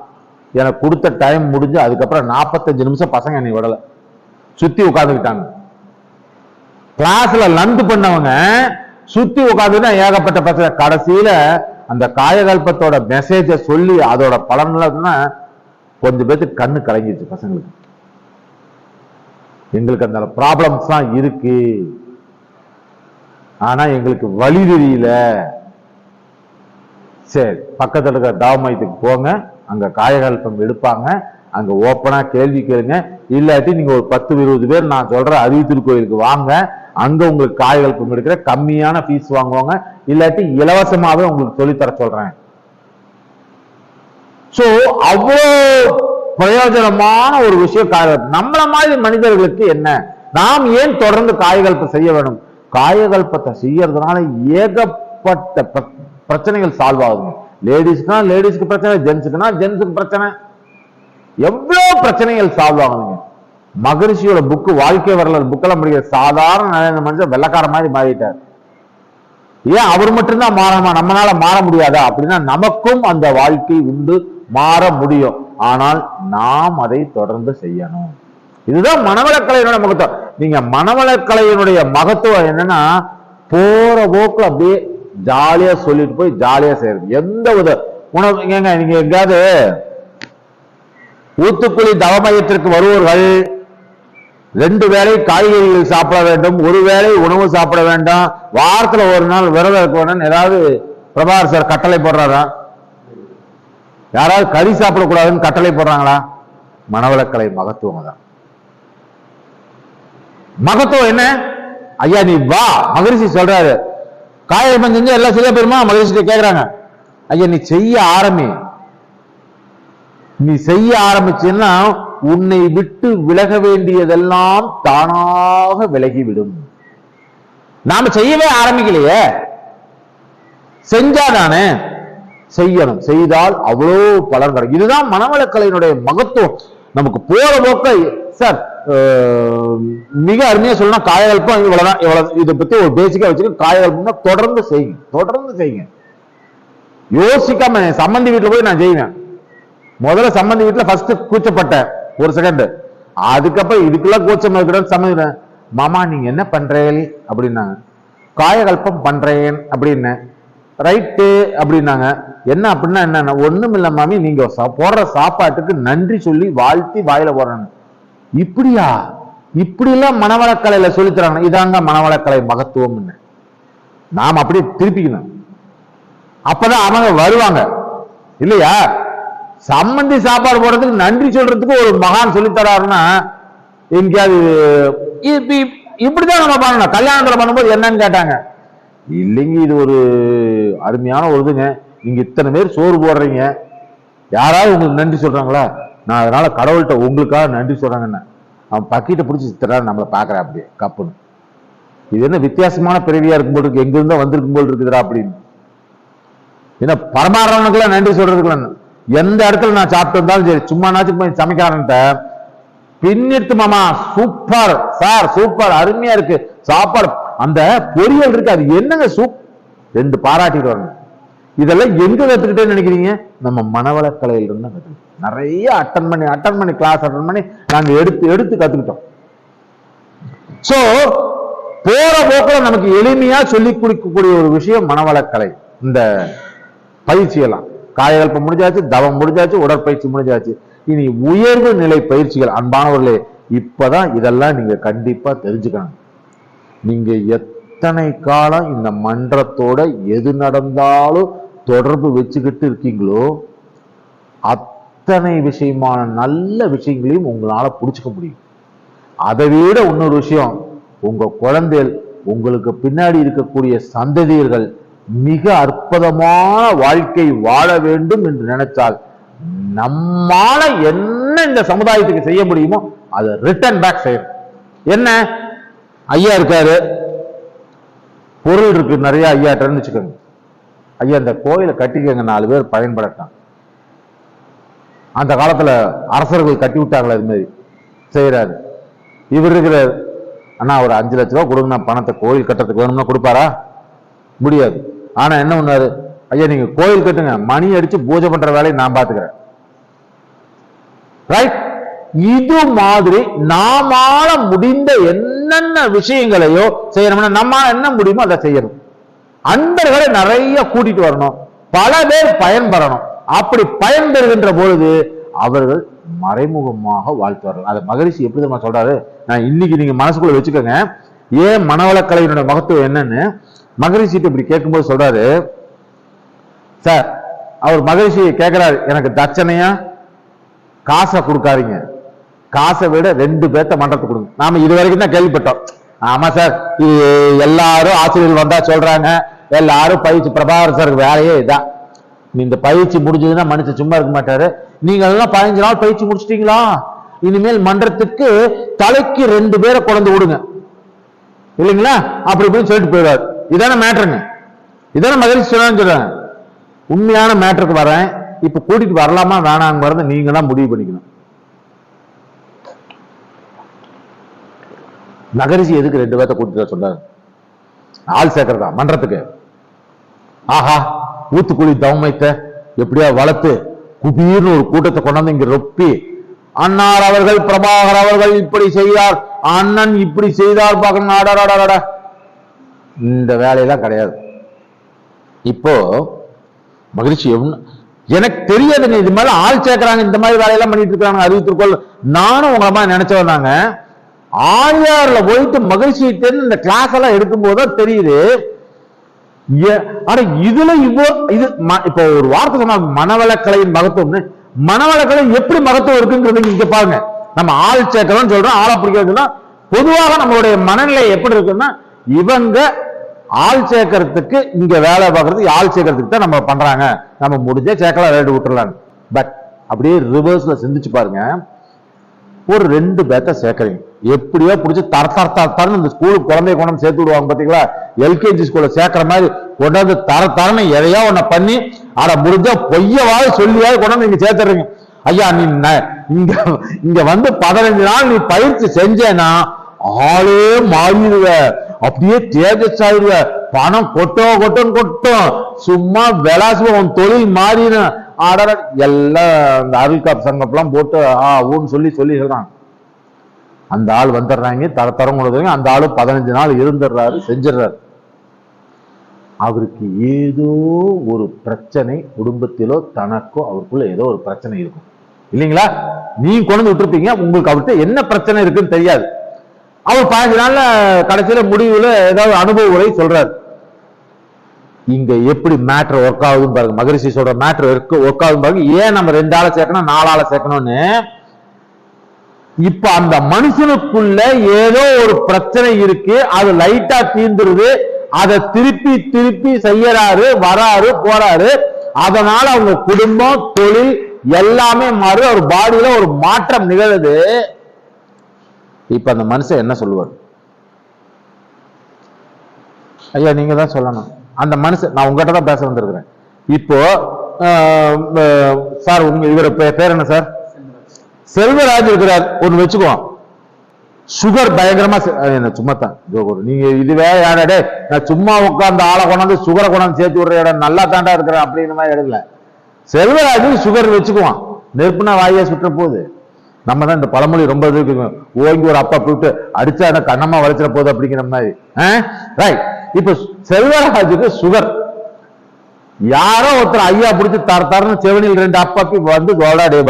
S1: எனக்கு கொடுத்த டைம் முடிஞ்சு அதுக்கப்புறம் 45 நிமிஷம் பசங்க என்னை விடல, சுத்தி உட்காந்துக்கிட்டாங்க. கிளாஸ்ல லந்து பண்ணவங்க சுத்தி உட்காந்துட்டு ஏகப்பட்ட பசங்க. கடைசியில அந்த காயகல்பத்தோட மெசேஜ சொல்லி அதோட பலன்கள்னா கொஞ்சம் பேருக்கு கண்ணு கலங்கிடுச்சு பசங்களுக்கு. எங்களுக்கு அந்த ப்ராப்ளம்ஸ் தான் இருக்கு, ஆனா எங்களுக்கு வழி தெரியல. சரி, பக்கத்துல இருக்கிற தாவமயத்துக்கு போங்க, அங்க காயகல்பம் எடுப்பாங்க, அங்க ஓப்பனா கேள்வி கேளுங்க. இல்லாட்டி நீங்க ஒரு 10-20 பேர் நான் சொல்ற அறிவித்தூர் கோயிலுக்கு வாங்க, அங்க உங்களுக்கு காயகல்பம் எடுக்கிற கம்மியான ஃபீஸ் வாங்குவாங்க, இல்லாட்டி இலவசமாவே உங்களுக்கு சொல்லித்தர சொல்றேன். சோ அவ்வளோ பிரயோஜனமான ஒரு விஷயம். நம்மள மாதிரி மனிதர்களுக்கு என்ன நாம் ஏன் தொடர்ந்து காயகல்பம் செய்ய வேணும்? காயகல்பத்தை செய்யறதுனால ஏகப்பட்ட பிரச்சனைகள் சால்வ் ஆகுங்க. லேடிஸ்க்குனா லேடிஸ்க்கு பிரச்சனை, ஜென்ஸுக்குனா ஜென்ஸுக்கு பிரச்சனை, எவ்வளவு பிரச்சனைகள் சால்வ் ஆகுங்க. மகரிஷியோட புக்கு, வாழ்க்கை வரலாறு புக்கெல்லாம் படிக்கிற சாதாரண மனுஷன் வெள்ளக்கார மாதிரி மாறிட்டார். ஏன் அவர் மட்டும்தான் மாறமா, நம்மளால மாற முடியாதா? அப்படின்னா நமக்கும் அந்த வாழ்க்கை உண்டு, மாற முடியும். ஆனால் நாம் அதை தொடர்ந்து செய்யணும். இதுதான் மனவளக்கலையினுடைய மகத்துவம். நீங்க மனவளக்கலையினுடைய மகத்துவம் என்னன்னா, போற போக்குல அப்படியே ஜாலியா சொல்லிட்டு போய் ஜாலியா செய்யறது. எந்த வித உணவு நீங்க எங்காவது ஊத்துக்குழி தவமயத்திற்கு வருவோர்கள் 2 வேளை காய்கறிகள் சாப்பிட வேண்டும், 1 வேளை உணவு சாப்பிட வேண்டாம், வாரத்துல 1 நாள் விரதம் இருக்க வேண்டும். ஏதாவது பிரபாகர் சார் கட்டளை போடுறாரா? யாராவது கறி சாப்பிடக்கூடாதுன்னு கட்டளை போடுறாங்களா? மனவளக்கலை மகத்துவம் தான். மகத்துவம் என்ன? ஐயா நீ வா, மகரிஷி சொல்றாரு, காயகல்பம் செஞ்சு எல்லாம் செய்ய போயிருமா? மகரிஷி கேட்கிறாங்க. ஐயா நீ செய்ய ஆரம்பி. நீ செய்ய ஆரம்பிச்சுன்னா உன்னை விட்டு விலக வேண்டியதெல்லாம் தானாக விலகிவிடும். நாம செய்யவே ஆரம்பிக்கலையே, செஞ்சாதானே செய்யணும். செய்தால் அவ்வளோ பலன் கிடைக்கும். இதுதான் மனவளக்கலையினுடைய மகத்துவம். நமக்கு போற போக்க சார் மிக அருமையா சொல்லணும். காயகல்பம் இவ்வளவுதான், இவ்வளவு இதை பத்தி ஒரு பேசிக்கா வச்சுக்க. காயகல்பம்னா தொடர்ந்து செய்யுங்க, தொடர்ந்து செய்யுங்க. யோசிக்காம சம்பந்தி வீட்டுல போய் நான் செய்வேன். முதல்ல சம்பந்தி வீட்டுல ஃபர்ஸ்ட் கூச்சப்பட்டேன் 1 செகண்ட். அதுக்கப்புறம் இதுக்கெல்லாம் கூச்சம் இருக்கிறேன். சம்பந்தி மாமா நீங்க என்ன பண்றேன் அப்படின்னாங்க. காயகல்பம் பண்றேன் அப்படின்னு. ரைட்டு அப்படின்னாங்க. என்ன அப்படின்னா என்ன? ஒண்ணும் இல்ல மாமி, நீங்க போடுற சாப்பாட்டுக்கு நன்றி சொல்லி வாழ்த்தி வாயில போடுறாங்க. இப்படியா? இப்படி எல்லாம் மனவளக்கலையில சொல்லித்தராங்க. இதாங்க மனவளக்கலை மகத்துவம். நாம் அப்படி திருப்பிக்கணும். அப்பதான் அவங்க வருவாங்க இல்லையா? சம்பந்தி சாப்பாடு போடுறதுக்கு நன்றி சொல்றதுக்கு ஒரு மகான் சொல்லித்தராருன்னா எங்கேயாவது இப்படிதான் நம்ம பண்ணணும். கல்யாணத்துல பண்ணும்போது என்னன்னு கேட்டாங்க. இல்லைங்க இது ஒரு அருமையான ஒரு இதுங்க, நீங்க இத்தனை பேர் சோறு போடுறீங்க, யாராவது உங்களுக்கு நன்றி சொல்றாங்களா? நான் அதனால கடவுள்கிட்ட உங்களுக்காக நன்றி சொல்றாங்கன்னு. அவன் பக்கெட்டை பிடிச்சி இத்தனை நம்மளை பாக்குறேன் அப்படியே கப்புன்னு. இது என்ன வித்தியாசமான பிறவியா இருக்கும் போல் இருக்கு, எங்கிருந்தா வந்திருக்கும் போல் இருக்குதுடா அப்படின்னு. ஏன்னா பரமாரணனுக்குலாம் நன்றி சொல்றதுக்குலாம் எந்த இடத்துல நான் சாப்பிட்டு இருந்தாலும் சரி, சும்மா நாச்சும் போய் சமைக்காரன்ட்ட பின்னிட்டு மாமா சூப்பர் சார், சூப்பர் அருமையா இருக்கு சாப்பாடு, அந்த பொரியல் இருக்கு, அது என்னங்க சூப் 2 பாராட்டிட்டு வரணும். இதெல்லாம் எங்க கத்துக்கிட்டேன்னு நினைக்கிறீங்க? நம்ம மனவளக்கலையில இருந்து கத்துக்கிட்டோம். நிறைய அட்டன் பண்ணி கிளாஸ் அட்டன் பண்ணி நாங்க எடுத்து கத்துக்கிட்டோம். சோ போற போக்குல நமக்கு எளிமையா சொல்லி கொடுக்கக்கூடிய ஒரு விஷயம் மனவளக்கலை. இந்த பயிற்சியெல்லாம் காயகல்பம் முடிஞ்சாச்சு, தவம் முடிஞ்சாச்சு, உடற்பயிற்சி முடிஞ்சாச்சு. இனி உயர்வு நிலை பயிற்சிகள். அன்பானவர்களே, இப்பதான் இதெல்லாம் நீங்க கண்டிப்பா தெரிஞ்சுக்கணும். நீங்க எத்தனை காலம் இந்த மன்றத்தோட எது நடந்தாலும் தொடர்பு வச்சுக்கிட்டு இருக்கீங்களோ அத்தனை விஷயமான நல்ல விஷயங்களையும் உங்களால புடிச்சுக்க முடியும். அதை விட இன்னொரு விஷயம், உங்க குழந்தைகள், உங்களுக்கு பின்னாடி இருக்கக்கூடிய சந்ததியர்கள் மிக அற்புதமான வாழ்க்கை வாழ வேண்டும் என்று நினைச்சால் நம்மால என்ன இந்த சமுதாயத்துக்கு செய்ய முடியுமோ அதை ரிட்டர்ன் பேக் செய்யணும். என்ன ஐயா இருக்காரு, பொருள் இருக்கு நிறைய ஐயாட்டன்னு வச்சுக்கோங்க. ஐயா இந்த கோயிலை கட்டிக்கங்க, 4 பேர் பயன்படட்டான். அந்த காலத்துல அரசர்கள் கட்டி விட்டாங்களா, இது மாதிரி செய்யறாரு. இவர் இருக்கிறார், அண்ணா ஒரு 5 லட்ச ரூபா கொடுங்க, நான் பணத்தை கோயில் கட்டுறதுக்கு வேணும்னா கொடுப்பாரா? முடியாது. ஆனா என்ன பண்ணாரு, ஐயா நீங்க கோயில் கட்டுங்க, மணி அடிச்சு பூஜை பண்ற வேலையை நான் பாத்துக்கிறேன். ரைட்? இது மாதிரி நாமால முடிந்த என்னென்ன விஷயங்களையோ செய்யணும்னா நம்மால என்ன முடியுமோ அதை செய்யணும். அன்பர்களை நிறைய கூட்டிட்டு வரணும், பல பேர் பயன்பெறணும். அப்படி பயன்பெறுகின்ற பொழுது அவர்கள் மறைமுகமாக வாழ்த்துவார்கள். அதை மகரிஷி எப்படி தான் சொல்றாரு, நான் இன்னைக்கு நீங்க மனசுக்குள்ள வச்சுக்கோங்க. ஏன் மனவளக்கலையினுடைய மகத்துவம் என்னன்னு மகரிஷிட்டு இப்படி கேட்கும்போது சொல்றாரு. சார் அவர் மகரிஷி கேட்கிறாரு, எனக்கு தட்சணையா காசை கொடுக்காதீங்க, காசை விட 2 பேர்த்த மன்றத்துக்கு கொடுங்க. நாம இது வரைக்கும் தான் கேள்விப்பட்டோம். ஆமா சார், இது எல்லாரும் ஆசிரியர்கள் வந்தா சொல்றாங்க, எல்லாரும் பயிற்சி, பிரபாகர் சாருக்கு வேலையே இதான். இந்த பயிற்சி முடிஞ்சதுன்னா மனுஷன் சும்மா இருக்க மாட்டாரு. நீங்க எல்லாம் 15 நாள் பயிற்சி முடிச்சிட்டீங்களா? இனிமேல் மன்றத்துக்கு தலைக்கு 2 பேரை கொண்டு விடுங்க இல்லைங்களா, அப்படி இப்படின்னு சொல்லிட்டு போயிடுவார். இதான மேட்டருங்க, இதான மகிழ்ச்சி சொல்றாங்க. உண்மையான மேட்டருக்கு வரேன். இப்ப கூட்டிட்டு வரலாமா வேணாங்க வரத நீங்க தான் முடிவு பண்ணிக்கணும். நகரிசி எதுக்கு 2 பேர்த்த கூட்டிட்டு சொல்றாரு? ஆள் சேர்க்கறதா மன்றத்துக்கு. ஆஹா, ஊத்துக்குழி தவமைத்த எப்படியா வளர்த்து குபீர்னு ஒரு கூட்டத்தை கொண்டாந்து இங்க ரொப்பி, அண்ணார் அவர்கள் பிரபாகர் அவர்கள் இப்படி செய்தார், அண்ணன் இப்படி செய்தார் பார்க்கணும். இந்த வேலையெல்லாம் கிடையாது. இப்போ மகிழ்ச்சி எனக்கு தெரியாதுங்க, இது மேல ஆள் சேர்க்கிறாங்க, இந்த மாதிரி வேலையெல்லாம் பண்ணிட்டு இருக்காங்க அறிவித்திருக்கோள். நானும் உங்களை மாதிரி நினைச்சவன் தாங்க. ஆழியார்ல போயிட்டு மகிழ்ச்சி இந்த கிளாஸ் எல்லாம் எடுக்கும் போதுதான் தெரியுது. ஆனா இதுல இது இப்ப ஒரு வார்த்தை சொன்னா மனவளக்கலையின் மகத்துவம். மனவளக்கலை எப்படி மகத்துவம் இருக்குங்கிறது இங்க பாருங்க. நம்ம ஆள் சேர்க்கிறோம் சொல்றோம், ஆளை பிடிக்கிறதுனா பொதுவாக நம்மளுடைய மனநிலை எப்படி இருக்குன்னா, இவங்க ஆள் சேர்க்கறதுக்கு இங்க வேலை பார்க்கறதுக்கு ஆள் சேர்க்கறதுக்கு தான் நம்ம பண்றாங்க, நம்ம முடிஞ்சே சேர்க்கலாம் ரேடு விட்டுறலாம். பட் அப்படியே ரிவர்ஸ்ல சிந்திச்சு பாருங்க. ஒரு 2 பேர்த்த சேர்க்கறீங்க, எப்படியோ பிடிச்சி தரன்னு இந்த ஸ்கூலுக்கு குழந்தைய கொண்டாந்து சேர்த்து விடுவாங்க பாத்தீங்களா, எல்கேஜி ஸ்கூல்ல சேர்க்கிற மாதிரி கொண்டாந்து தரன்னு எதையோ ஒன்ன பண்ணி அட முடிஞ்சா பொய்யவாது சொல்லியாவது கொண்டாந்து இங்க சேர்த்துறீங்க. ஐயா நீ இங்க வந்து 15 நாள் நீ பயிற்சி செஞ்சேன்னா ஆளே மாறிடுவ, அப்படியே தேஜஸ் ஆயிடுவ, பணம் கொட்டும், சும்மா விளாசுவ, தொழில் மாறின ஆடற எல்லாம் இந்த அருள்காப் சங்கப்பெல்லாம் போட்டு ஊன்னு சொல்லி சொல்றாங்க. அந்த ஆள் வந்துடுறாங்க, தரம் கொடுக்குறாங்க. அந்த ஆளு 15 நாள் இருந்துடுறாரு, செஞ்சிடறாரு. அவருக்கு ஏதோ ஒரு பிரச்சனை குடும்பத்திலோ தனக்கோ அவருக்குள்ள ஏதோ ஒரு பிரச்சனை இருக்கும் இல்லைங்களா? நீங்க கொண்டு விட்டுருப்பீங்க, உங்களுக்கு அவர்கிட்ட என்ன பிரச்சனை இருக்குன்னு தெரியாது. அவர் 15 நாள்ல கடைசியில முடிவுல ஏதாவது அனுபவ உரை சொல்றாரு. இங்க எப்படி மேட்டர் ஒர்க் ஆகுதுன்னு பாருங்க. மகரிஷி சொல்ற மேட்டர் ஒர்க் ஆகுதுன்னு பாருங்க. ஏன் நம்ம 2 ஆளை சேர்க்கணும் 4 ஆளை சேர்க்கணும்னு. இப்ப அந்த மனுஷனுக்குள்ள ஏதோ ஒரு பிரச்சனை இருக்கு, அது லைட்டா தீர்ந்துருது, அதை திருப்பி செய்யறாரு, வராரு, போறாரு. அதனால அவங்க குடும்பம், தொழில் எல்லாமே மாறி ஒரு பாடியில ஒரு மாற்றம் நிகழுது. இப்ப அந்த மனுஷன் என்ன சொல்லுவார்? ஐயா நீங்க தான் சொல்லணும். அந்த மனுஷன், நான் உங்ககிட்ட தான் பேச வந்திருக்கிறேன். இப்போ சார் இவர பேர் என்ன சார்? செல்வராஜ் இருக்கிறார் ஒன்னு வச்சுக்குவோம். சுகர் பயங்கரமா சும்மாத்தான் நீங்க இதுவே யாரடே நான் சும்மா உட்காந்து ஆளை கொண்டாந்து சுகரை கொண்டாந்து சேர்த்து விடுற இடம் நல்லா தாண்டா இருக்கிறேன் அப்படிங்கிற மாதிரி இடத்துல செல்வராஜ் சுகர் வச்சுக்குவான். நெருப்புனா வாயை சுற்ற போகுது. நம்ம தான் இந்த பழமொழி ரொம்ப இருக்குங்க, ஓங்கி ஒரு அப்பா போட்டு அடிச்சா என்ன கண்ணமா வளைச்சிட போகுது அப்படிங்கிற மாதிரி. ரைட். இப்ப செல்வராஜுக்கு சுகர். யாரோ ஒருத்தர் ஐயா பிடிச்சி தரன்னு செவனில் 2 அப்பாப்பி வந்து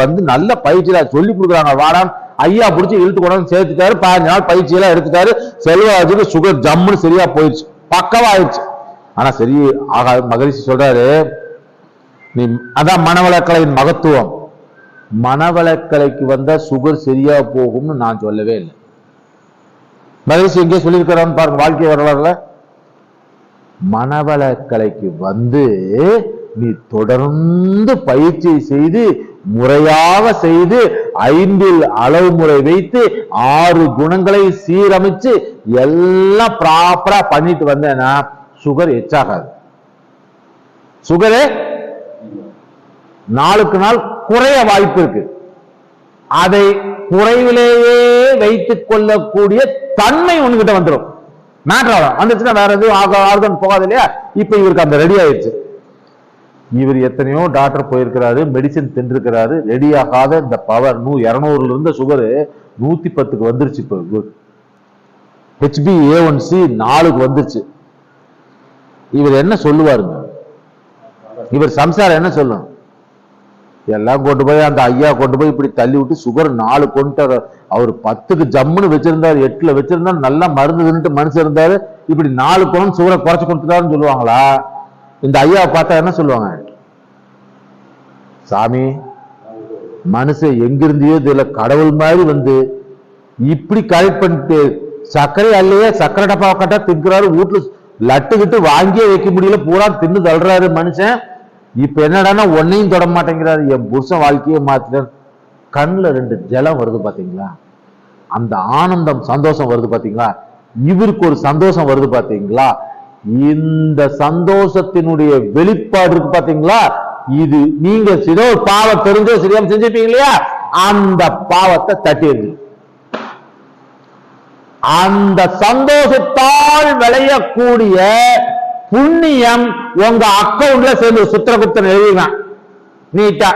S1: வந்து நல்ல பயிற்சியில சொல்லி கொடுக்குறாங்க. வாடான்னு ஐயா பிடிச்சி இழுத்து கொண்டாந்து சேர்த்துட்டாரு. 15 நாள் பயிற்சியெல்லாம் எடுத்துட்டாரு. செல்வராஜுக்கு சுகர் ஜம்முன்னு சரியா போயிடுச்சு, பக்கவா ஆயிடுச்சு. ஆனா சரி ஆகா. மகரிஷி சொல்றாரு, நீ அதான் மனவளக்கலையின் மகத்துவம். மனவளக்கலைக்கு வந்தா சுகர் சரியா போகும்னு நான் சொல்லவே இல்லை. மகரிஷி எங்கே சொல்லியிருக்கிறான்னு பாருங்க வாழ்க்கை வரலாறுல. மனவளக்கலைக்கு வந்து நீ தொடர்ந்து பயிற்சி செய்து முறையாக செய்து 5 அளவு முறை வைத்து 6 குணங்களை சீரமைச்சு எல்லாம் ப்ராப்பரா பண்ணிட்டு வந்தேன்னா சுகர் எச்சாகாது. சுகரே நாளுக்கு நாள் குறைய வாய்ப்பு இருக்கு. அதை குறைவிலேயே வைத்துக் கொள்ளக்கூடிய தன்மை உங்ககிட்ட வந்துடும். மேட்டர் வந்துச்சுன்னா வேற எதுவும் ஆர்கன் போகாது இல்லையா? இப்ப இவருக்கு அந்த ரெடி ஆயிடுச்சு. இவர் எத்தனையோ டாக்டர் போயிருக்கிறாரு, மெடிசின் தின்றுக்கிறாரு, ரெடி ஆகாத இந்த பவர் 200 இருந்த சுகரு 110க்கு வந்துருச்சு. இப்போ HbA1c 4க்கு வந்துருச்சு. இவர் என்ன சொல்லுவாருங்க? இவர் சம்சாரம் என்ன சொல்லும்? எல்லாம் கொண்டு போய் அந்த ஐயா கொண்டு போய் இப்படி தள்ளி விட்டு சுகர் 4 கொண்டு அவர் 10க்கு ஜம்முன்னு வச்சிருந்தாரு, 8ல வச்சிருந்தா நல்லா மருந்து மனுஷன் இருந்தாரு. இப்படி 4 கொண்டு சுகரை குறைச்சு கொடுத்துட்டாருன்னு சொல்லுவாங்களா? இந்த ஐயாவை பார்த்தா என்ன சொல்லுவாங்க? சாமி மனுஷன் எங்கிருந்தியோ இதுல கடவுள் மாதிரி வந்து இப்படி கரெக்ட் பண்ணிட்டு சர்க்கரை அல்லையே சர்க்கரை டப்பா கட்டா தின்கிறாரு. வீட்டுல லட்டு கிட்டு வாங்கியே வைக்க முடியல, பூரா தின்னு தள்ளுறாரு மனுஷன். இப்ப என்னடானா ஒன்னையும் தொட மாட்டேங்கிறாரு. என் புருஷன் வாழ்க்கையை மாத்தினார். கண்ணுல 2 ஜலம் வருது பாத்தீங்களா, அந்த ஆனந்தம் சந்தோஷம் வருது பாத்தீங்களா, இவருக்கு ஒரு சந்தோஷம் வருது பாத்தீங்களா, இந்த சந்தோஷத்தினுடைய வெளிப்பாடு இருக்கு பாத்தீங்களா, இது நீங்க ஏதோ ஒரு பாவம் தெரிஞ்சோ சரியாம செஞ்சிருப்பீங்க இல்லையா, அந்த பாவத்தை தட்டிடுது. அந்த சந்தோஷத்தால் விளையக்கூடிய புண்ணியம் உங்க அக்கௌண்ட்ல சேர்ந்து சித்திரகுப்தன் எழுதினான் நீட்டா,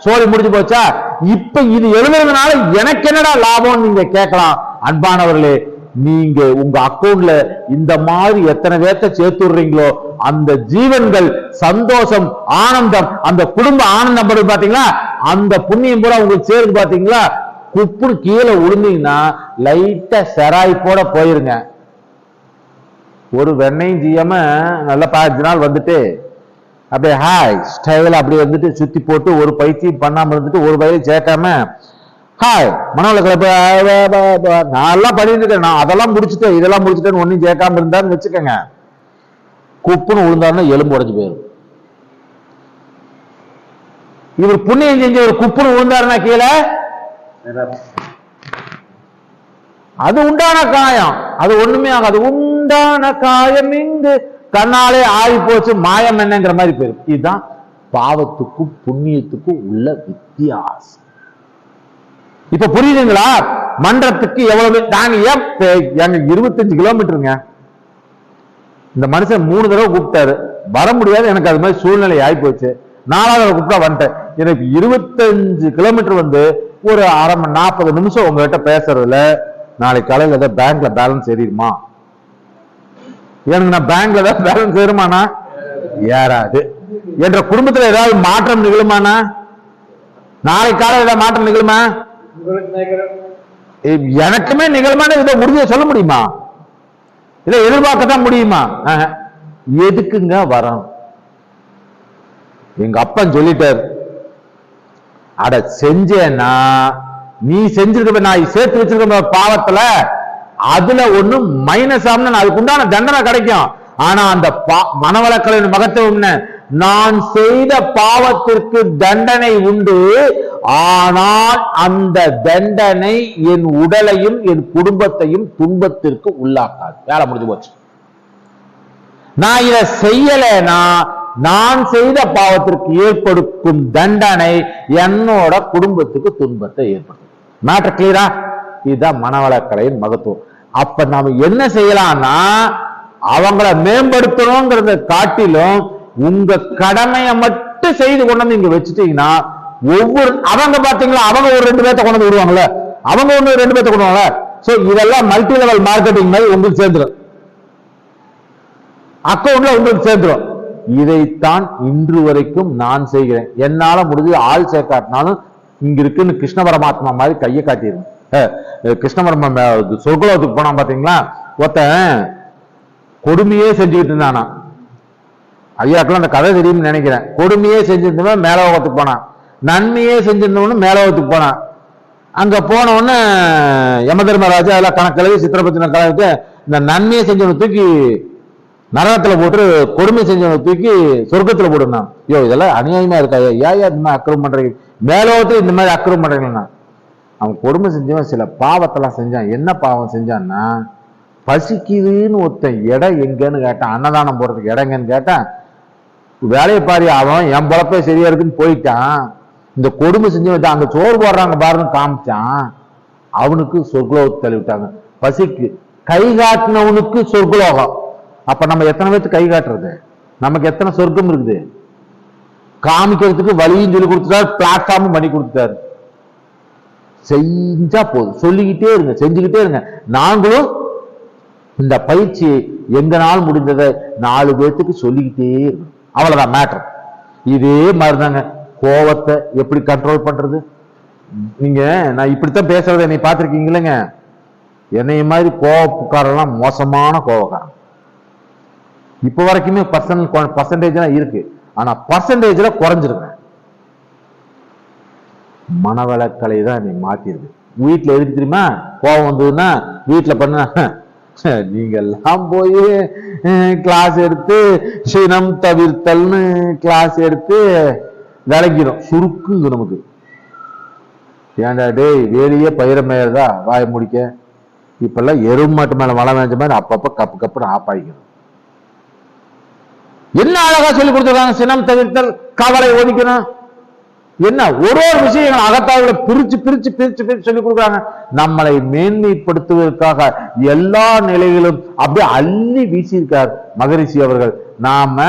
S1: சோழி முடிஞ்சு போச்சா. இப்ப இது எழுதுறதுனால எனக்கு என்னடா லாபம் நீங்க கேட்கலாம். அன்பானவர்களே, நீங்க உங்க அக்கௌண்ட்ல இந்த மாதிரி எத்தனை பேர்த்த சேர்த்து விடுறீங்களோ அந்த ஜீவன்கள் சந்தோஷம் ஆனந்தம், அந்த குடும்ப ஆனந்தம் படுது பாத்தீங்களா, அந்த புண்ணியம் பூரா உங்களுக்கு சேருது பாத்தீங்களா. குப்புன்னு கீழே விழுந்தீங்கன்னா லைட்டா செராய் போட போயிருங்க. ஒரு வெண்ணையும் செய்யாம நல்ல 15 நாள் வந்துட்டு அப்படியே ஹாய் ஸ்டைல் அப்படி வந்துட்டு சுத்தி போட்டு ஒரு பயிற்சியும் பண்ணாம இருந்துட்டு ஒரு வயலும் சேர்க்காம ஹாய் மனவள கிளப்பு நான் எல்லாம் பண்ணிட்டு இருக்கேன், நான் அதெல்லாம் முடிச்சுட்டேன் இதெல்லாம் முடிச்சுட்டேன்னு ஒன்னும் சேர்க்காம இருந்தான்னு வச்சுக்கோங்க, குப்புன்னு விழுந்தாருன்னா எலும்பு உடைஞ்சு போயிடும். இவர் புண்ணியம் செஞ்சு ஒரு குப்புன்னு விழுந்தாருன்னா கீழே அது உண்டான காயம், அது ஒண்ணுமே ஆகாது. உண்டான காயம் இங்கு கண்ணாலே ஆகி போச்சு மாயம் என்னங்கிற மாதிரி போயிடும். இதுதான் பாவத்துக்கும் புண்ணியத்துக்கும் உள்ள வித்தியாசம். இப்ப புரியுதுங்களா? மன்றத்துக்கு எவ்வளவு நாங்க ஏன் 25 கிலோமீட்டருங்க, இந்த மனுஷன் 3 தடவை கூப்பிட்டாரு, வர முடியாது, எனக்கு அது மாதிரி சூழ்நிலை ஆகி போச்சு. 4வது கூப்பிட்டா வந்துட்டேன். எனக்கு 25 கிலோமீட்டர் வந்து ஒரு அரை மணி 40 நிமிஷம் உங்ககிட்ட பேசுறதுல நாளைக்கு காலையில் ஏதாவது பேங்க்ல பேலன்ஸ் ஏறிடுமா? எனக்கு நான் பேங்க்ல ஏதாவது பேலன்ஸ் ஏறுமானா? ஏறாது. என்ற குடும்பத்துல ஏதாவது மாற்றம் நிகழுமானா? நாளைக்கு காலையில் ஏதாவது மாற்றம் நிகழுமா? எனக்குமே நிகழுமான இதை உறுதியை சொல்ல முடியுமா? இல்ல எதிர்பார்க்கத்தான் முடியுமா? எதுக்குங்க வரோம்? எங்க அப்பன் சொல்லிட்டாரு, அட செஞ்சேன்னா நீ செஞ்சிருக்க நான் சேர்த்து வச்சிருக்க பாவத்துல அதுல ஒண்ணும் மைனஸ் ஆகும்னு அதுக்கு உண்டான தண்டனை கிடைக்கும். ஆனா அந்த மனவளக்கலையின் மகத்துவம், நான் செய்த பாவத்திற்கு தண்டனை உண்டு, ஆனால் அந்த தண்டனை என் உடலையும் என் குடும்பத்தையும் துன்பத்திற்கு உள்ளாக்காது. வேலை முடிஞ்சு போச்சு. நான் இதை செய்யலைன்னா நான் செய்த பாவத்திற்கு ஏற்படுத்தும் தண்டனை என்னோட குடும்பத்துக்கு துன்பத்தை ஏற்படுத்தும். மேட்டர் கிளியரா? இதுதான் மனவளக்கலையின் மகத்துவம். அப்ப நாம என்ன செய்யலாம்னா, அவங்கள மேம்படுத்தணுங்கிறத காட்டிலும் உங்க கடமையை மட்டும் செய்து கொண்டு வந்து இங்க வச்சுட்டீங்கன்னா, ஒவ்வொரு அவங்க பாத்தீங்களா, அவங்க ஒரு 2 பேர்த்த கொண்டு வந்து விடுவாங்கல்ல, அவங்க ஒண்ணு 2 பேர்த்த கொண்டு வாங்க. சோ இதெல்லாம் மல்டி லெவல் மார்க்கெட்டிங் மாதிரி உங்களுக்கு சேர்ந்துடும், அக்கௌண்ட்ல உங்களுக்கு சேர்ந்துடும். இதைத்தான் இன்று வரைக்கும் நான் செய்கிறேன். என்னால முடிஞ்சு ஆள் சேர்க்காட்டினாலும் இங்க இருக்குன்னு கிருஷ்ண பரமாத்மா மாதிரி கையை காட்டிடுவேன். கிருஷ்ண பரமாத்மா சொர்க்கலோகத்துக்கு போனா பாத்தீங்களா, ஒருத்தன் கொடுமையே செஞ்சுக்கிட்டு இருந்தானா, ஐயாக்கெல்லாம் அந்த கதை தெரியும்னு நினைக்கிறேன். கொடுமையே செஞ்சிருந்தவன் மேலோகத்துக்கு போனான், நன்மையே செஞ்சிருந்தவனு மேலோகத்துக்கு போனான். அங்க போன உடனே யம தர்மராஜா எல்லாம் கணக்கில் சித்திரபத்தின கணக்கு இந்த நன்மையை செஞ்சவனை தூக்கி நரகத்துல போட்டு கொடுமை செஞ்சவனை தூக்கி சொர்க்கத்துல போடுனா. ஐயோ இதெல்லாம் அநியாயமா இருக்கா, ஏன் இந்த மாதிரி அக்கிரமம் பண்றீங்க, மேலோகத்துல இந்த மாதிரி அக்கிரமம் பண்றீங்கன்னா. அவன் கொடுமை செஞ்சவன் சில பாவத்தெல்லாம் செஞ்சான். என்ன பாவம் செஞ்சான்னா, பசிக்குதுன்னு ஒருத்தன் இடம் எங்கன்னு கேட்டான், அன்னதானம் போறதுக்கு இடம் எங்கன்னு கேட்டான். வேலையை பாரு, அவன் என் பொழப்பே சரியா இருக்குன்னு போயிட்டான். இந்த கொடுமை செஞ்சவன் அங்க சோறு போடுறாங்க பாருன்னு காமிச்சான், அவனுக்கு சொர்க்கலோகத்தை தள்ளி விட்டாங்க. பசிக்கு கை காட்டினவனுக்கு சொர்க்கலோகம். அப்ப நம்ம எத்தனை பேருக்கு கை காட்டுறது, நமக்கு எத்தனை சொர்க்கம் இருக்குது? காமிக்கிறதுக்கு வழியும் சொல்லி கொடுத்துட்டாரு, பிளாட்ஃபார்மும் பண்ணி கொடுத்துட்டாரு. செஞ்சா போதும், சொல்லிக்கிட்டே இருங்க, செஞ்சுக்கிட்டே இருங்க. நாங்களும் இந்த பயிற்சி எங்கனால் முடிந்ததை 4 பேர்த்துக்கு சொல்லிக்கிட்டே இருக்கணும். அவ்வளவுதான் மேட்டர். இதே மாதிரிதாங்க கோவத்தை எப்படி கண்ட்ரோல் பண்றது. நீங்க நான் இப்படித்தான் பேசுறத நீ பார்த்திருக்கீங்களேங்க. என்னைய மாதிரி கோவக்காரெல்லாம் மோசமான கோவக்காரன். இப்ப வரைக்குமே பர்சன்டேஜ் இருக்கு, ஆனா பர்சன்டேஜ்ல குறைஞ்சிருக்கேன். மனவளக்கலை தான் நீ மாத்திருக்கு. வீட்டுல எதுக்கு தெரியுமா கோபம் வந்ததுன்னா, வீட்டுல பண்ண நீங்க எல்லாம் போய் கிளாஸ் எடுத்து சினம் தவிர்த்தல்னு கிளாஸ் எடுத்து விளக்கிடும், சுருக்குங்க நமக்கு. ஏன்டா டேய் வேலியே பயிர மேயறதா வாய முடிக்க. இப்பெல்லாம் எருமாட்டு மேல மழை மேய்ஞ்ச மாதிரி அப்பப்ப கப்பு கப்புன்னு ஆப்பாய்க்கணும். என்ன அழகா சொல்லி கொடுத்துருக்காங்க. சினம் தவிர்த்தல், கவலை ஒதுக்கணும். என்ன ஒரு ஒரு விஷயம் அகத்தாவில பிரிச்சு பிரிச்சு பிரிச்சு பிரிச்சு சொல்லி கொடுக்குறாங்க. நம்மளை மேன்மைப்படுத்துவதற்காக எல்லா நிலைகளும் அப்படியே அள்ளி வீசியிருக்கார் மகரிஷி அவர்கள். நாம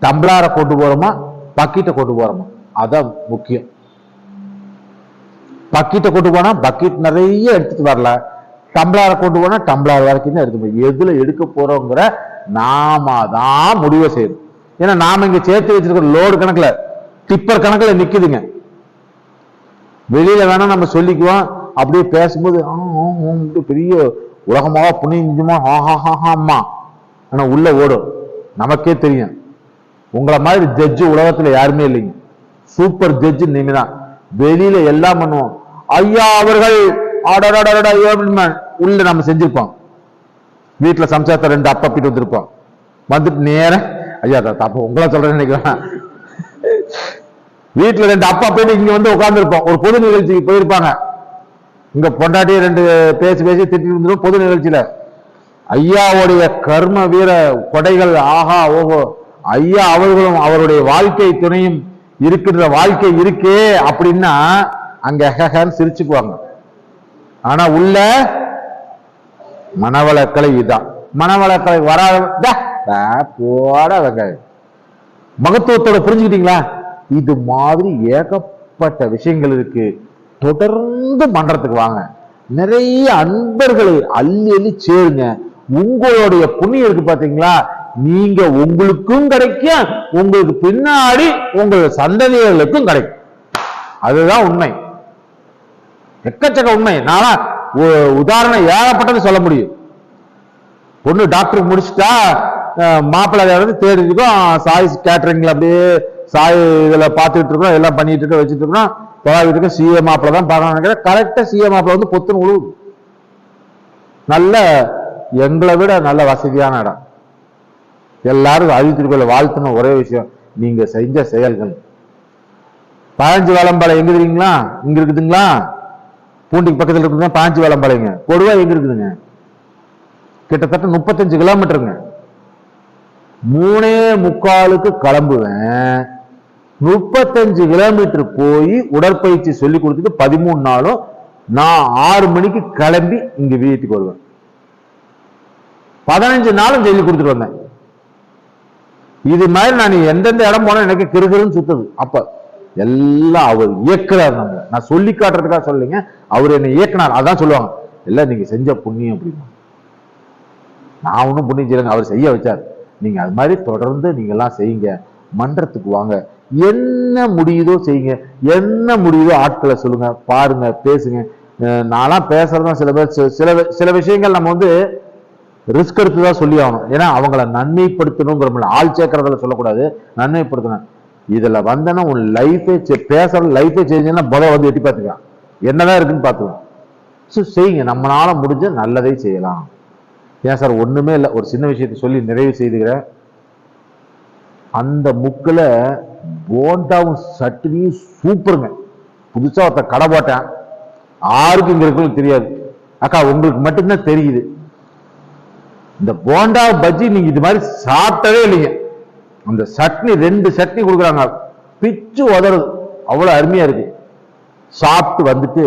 S1: டம்ளார கொண்டு போறோமா பக்கெட்டை கொண்டு போறோமா, அதான் முக்கியம். பக்கெட்டை கொண்டு போனா பக்கெட் நிறைய எடுத்துட்டு வரல, டம்ளார கொண்டு போனா டம்ளார் வரைக்கும் தான் எடுத்து. எதுல எடுக்க போறோங்கிற நாம தான் முடிவை செய்யணும். ஏன்னா நாம இங்க சேர்த்து வச்சிருக்கிற லோடு கணக்குல டிப்பர் கணக்குல நிக்குதுங்க. வெளியில வேணா நம்ம சொல்லிக்குவோம், அப்படியே பேசும்போது பெரிய உலகமாக புனிஞ்சுமா ஆஹாஹாமா, ஆனா உள்ள ஓடும். நமக்கே தெரியும். உங்களை மாதிரி ஜட்ஜு உலகத்துல யாருமே இல்லைங்க. சூப்பர் ஜட்ஜு நீங்க தான். வெளியில எல்லாம் பண்ணுவோம். ஐயா அவர்கள் உள்ள நம்ம செஞ்சிருப்போம். வீட்டுல சம்சாரத்தை 2 அப்பா பிட்டு வந்திருப்போம். வந்துட்டு நேரம் ஐயா அப்ப உங்களை சொல்றேன்னு நினைக்கிறேன். வீட்டுல 2 அப்பா போயிட்டு இங்க வந்து உட்கார்ந்து இருப்போம். ஒரு பொது நிகழ்ச்சிக்கு போயிருப்பாங்க. இங்க பொண்டாட்டிய 2 பேசி பேசி திட்டி இருந்துடும் பொது நிகழ்ச்சியில. ஐயாவுடைய கர்ம வீர கொடைகள் ஆஹா ஓஹோ, ஐயா அவர்களும் அவருடைய வாழ்க்கை துணையும் இருக்கின்ற வாழ்க்கை இருக்கே அப்படின்னா அங்க சிரிச்சுக்குவாங்க. ஆனா உள்ள மனவளக்கலை இதுதான். மனவளக்கலை வராத போட வெங்காயம் மகத்துவத்தோட புரிஞ்சுக்கிட்டீங்களா? இது மாதிரி ஏகப்பட்ட விஷயங்கள் இருக்கு. தொடர்ந்து மன்றத்துக்கு வாங்க. நிறைய அன்பர்களை அள்ளி அள்ளி சேருங்க. உங்களுடைய புண்ணியம் இருக்கு பாத்தீங்களா, நீங்க உங்களுக்கும் கிடைக்கும், உங்களுக்கு பின்னாடி உங்கள் சந்ததிகளுக்கும் கிடைக்கும். அதுதான் உண்மை, எக்கச்சக்க உண்மை. நானா உதாரணம் ஏகப்பட்டது சொல்ல முடியும். பொண்ணு டாக்டர் முடிச்சுட்டா மாப்பிள்ளை தேடி இருக்கோம். சாய் கேட்டரிங்ல அப்படியே சாய் இதுல பாத்துட்டு இருக்கோம், எல்லாம் பண்ணிட்டு இருக்க வச்சுட்டு இருக்கோம். தொழில் இருக்க சிஏ மாப்பிள்ள தான் பார்க்கணும் நினைக்கிறேன். கரெக்டா சிஏ மாப்பிள்ள வந்து பொத்துன்னு உழுவுது. நல்ல எங்களை விட நல்ல வசதியான இடம். எல்லாரும் அழித்திருக்கோல வாழ்த்துன ஒரே விஷயம், நீங்க செஞ்ச செயல்கள். 15 வேளம்பாளையம் எங்க இருக்கீங்களா? இங்க இருக்குதுங்களா? பூண்டிக்கு பக்கத்துல இருக்குதுங்க. 15 வேளம்பாளையங்க. கொடுவா எங்க இருக்குதுங்க? கிட்டத்தட்ட 35 கிலோமீட்டருங்க. 3:45 கிளம்புவேன். 35 கிலோமீட்டர் போய் உடற்பயிற்சி சொல்லி கொடுத்துட்டு 13 நாளும் நான் 6 மணிக்கு கிளம்பி இங்க வீட்டுக்கு வருவேன். 15 நாளும் சொல்லி கொடுத்துட்டு வந்தேன். இது மாதிரி நான் எந்தெந்த இடம் போனா எனக்கு கிருகிருன்னு சுத்துது. அப்ப எல்லாம் அவர் இயக்குறார். நம்ம நான் சொல்லி காட்டுறதுக்காக சொல்லுங்க, அவர் என்னை இயக்குனார். அதான் சொல்லுவாங்க, எல்லாம் நீங்க செஞ்ச புண்ணியம் அப்படின்னு. நான் ஒன்றும் புண்ணியம் செய்யலைங்க, அவர் செய்ய வச்சார். நீங்க அது மாதிரி தொடர்ந்து நீங்க எல்லாம் செய்யுங்க. மன்றத்துக்கு வாங்க, என்ன முடியுதோ செய்யுங்க, என்ன முடியுதோ ஆட்களை சொல்லுங்க, பாருங்க, பேசுங்க. நான்லாம் பேசுறதுதான் சில பேர் சில விஷயங்கள் நம்ம வந்து ரிஸ்க் எடுத்துதான் சொல்லி ஆகணும். ஏன்னா அவங்கள நன்மைப்படுத்தணுங்கிற ஆள் சேர்க்கறதுல சொல்லக்கூடாது, நன்மைப்படுத்தணும். இதுல வந்தனா உன் லைஃபே பேசுற லைஃபே சேஞ்சுன்னா வந்து எட்டி பார்த்துக்கலாம், என்னதான் இருக்குன்னு பார்த்துக்கலாம். செய்யுங்க, நம்மளால முடிஞ்ச நல்லதை செய்யலாம். ஏன் சார் ஒண்ணுமே இல்லை, ஒரு சின்ன விஷயத்தை சொல்லி நிறைவு செய்துக்கிறேன். அந்த முக்கில் போண்டாவும் சட்னியும் சூப்பருங்க. புதுசா ஒருத்த கடை போட்டேன், யாருக்கும் இங்க இருக்குன்னு தெரியாது. அக்கா உங்களுக்கு மட்டும்தான் தெரியுது. இந்த போண்டா பஜ்ஜி நீங்க இது மாதிரி சாப்பிட்டதே இல்லைங்க. அந்த சட்னி 2 சட்னி கொடுக்குறாங்க, பிச்சு உதறது, அவ்வளவு அருமையா இருக்கு. சாப்பிட்டு வந்துட்டு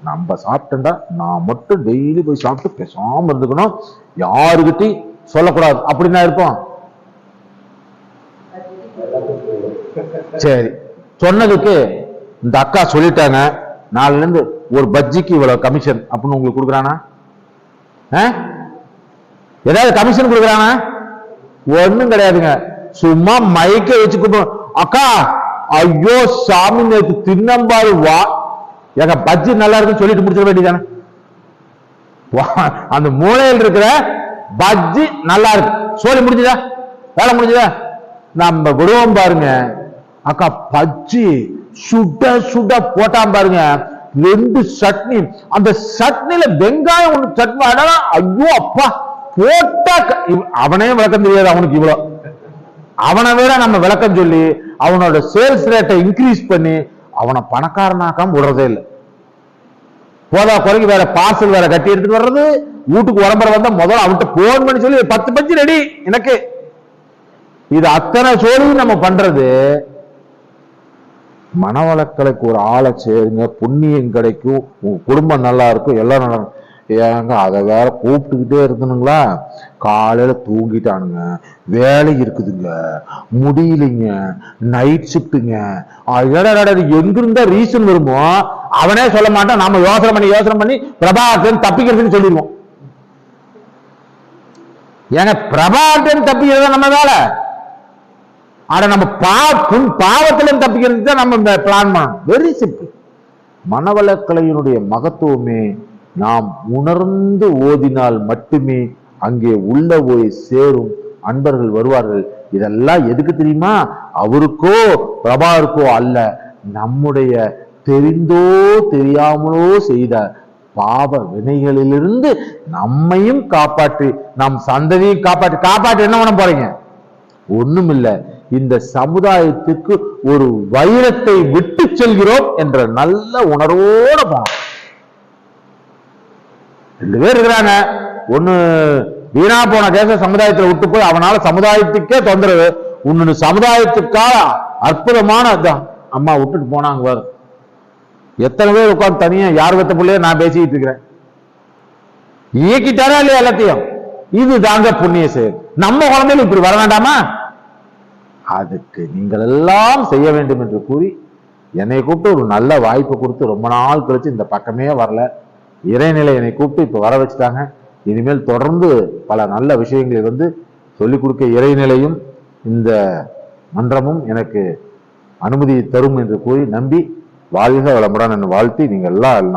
S1: நம்ம சாப்பிட்டா நான் மட்டும் டெய்லி போய் சாப்பிட்டு பேசாம இருந்துக்கணும், யாருக்கிட்டையும் சொல்லக்கூடாது அப்படின்னா இருப்போம். சரி, சொன்னதுக்கு இந்த அக்கா சொல்லிட்டாங்க, நாளைல இருந்து ஒரு பஜ்ஜிக்கு இவ்வளவு கமிஷன் அப்படின்னு உங்களுக்கு கொடுக்குறானா? ஏதாவது கமிஷன் கொடுக்குறானா? ஒண்ணும் கிடையாதுங்க. சும்மா மைக்க வச்சு கூப்பிடும், அக்கா ஐயோ சாமி நேற்று தின்னம்பாரு வா, எங்க பஜ்ஜி நல்லா இருக்குன்னு சொல்லிட்டு முடிச்சிட வேண்டியதானே. அந்த மூலையில் இருக்கிற பஜ்ஜி நல்லா இருக்கு சொல்லி முடிஞ்சுதா, வேலை முடிஞ்சுதா? நம்ம விடுவோம் பாருங்க. அக்கா பஜ்ஜி சுட சுட போட்டான் பாருங்க, 2 சட்னி. அந்த சட்னில வெங்காயம் 1 சட்னி. ஐயோ அப்பா போட்டா அவனே விளக்கம் தெரியாது அவனுக்கு இவ்வளவு. அவனை விட நம்ம விளக்கம் சொல்லி அவனோட சேல்ஸ் ரேட்டை இன்க்ரீஸ் பண்ணி அவனை பணக்காரனாக்காம விடுறதே இல்லை. போதா குறைக்கு வேற பார்சல் வேற கட்டி எடுத்துட்டு வர்றது, வீட்டுக்கு உடம்புற வந்தா முதல்ல அவன்கிட்ட போன் பண்ணி சொல்லி 10 பஞ்சு ரெடி எனக்கு. இது அத்தனை சோழியும் நம்ம பண்றது. மனவளக்கலைக்கு ஒரு ஆளை சேருங்க, புண்ணியம் கிடைக்கும், உங்க குடும்பம் நல்லா இருக்கும், எல்லாம் நல்லா இருக்கும். ஏங்க அதை வேற கூப்பிட்டுக்கிட்டே இருக்கணுங்களா? காலையில தூங்கிட்டானுங்க, வேலை இருக்குதுங்க, முடியலைங்க, நைட் ஷிப்டுங்க, எங்கிருந்தா ரீசன் வருமோ அவனே சொல்ல மாட்டான். நாம யோசனை பண்ணி பிரபாகரன் தப்பிக்கிறதுன்னு சொல்லிடுவோம். ஏங்க பிரபாகரன் தப்பிக்கிறது நம்ம வேலை. ஆனா நம்ம பாவத்திலும் தப்பிக்கிறது தான் நம்ம பிளான் பண்ணணும். Very simple. மனவளக்கலையினுடைய மகத்துவமே நாம் உணர்ந்து ஓதினால் மட்டுமே அங்கே உள்ள போய் சேரும், அன்பர்கள் வருவார்கள். இதெல்லாம் எதுக்கு தெரியுமா? அவருக்கோ பிரபாகருக்கோ அல்ல, நம்முடைய தெரிந்தோ தெரியாமலோ செய்த பாவ வினைகளிலிருந்து நம்மையும் காப்பாற்றி நம் சந்ததியும் காப்பாற்றி என்ன பண்ண போறீங்க? ஒண்ணும் இல்ல, இந்த சமுதாயத்துக்கு ஒரு வைரத்தை விட்டு செல்கிறோம் என்ற நல்ல உணர்வோட போனோம். 2 பேர் இருக்கிறாங்க, ஒண்ணு வீணா போன கேச சமுதாயத்துல விட்டு போய் அவனால சமுதாயத்துக்கே தொந்தரவு, இன்னொன்னு சமுதாயத்துக்காக அற்புதமான அம்மா விட்டுட்டு போனாங்க. எத்தனை பேர் உட்காந்து தனியா யார் வெத்த பிள்ளைய நான் பேசிக்கிட்டு இருக்கிறேன். இயக்கிட்டாரா இல்லையா எல்லாத்தையும்? இது தாங்க புண்ணிய செயல். நம்ம குழந்தைகள் இப்படி வர வேண்டாமா? அதுக்கு நீங்கள் எல்லாம் செய்ய வேண்டும் என்று கூறி என்னை கூப்பிட்டு ஒரு நல்ல வாய்ப்பு கொடுத்து ரொம்ப நாள் கழிச்சு இந்த பக்கமே வரல, இறைநிலை என்னை கூப்பிட்டு இப்ப வர வச்சுட்டாங்க. இனிமேல் தொடர்ந்து பல நல்ல விஷயங்களை சொல்லிக் கொடுக்க இறைநிலையும் இந்த மன்றமும் எனக்கு அனுமதி தரும் என்று கூறி நம்பி வாழ்க வளமுடன் என்று வாழ்த்தி நீங்கள் எல்லாம்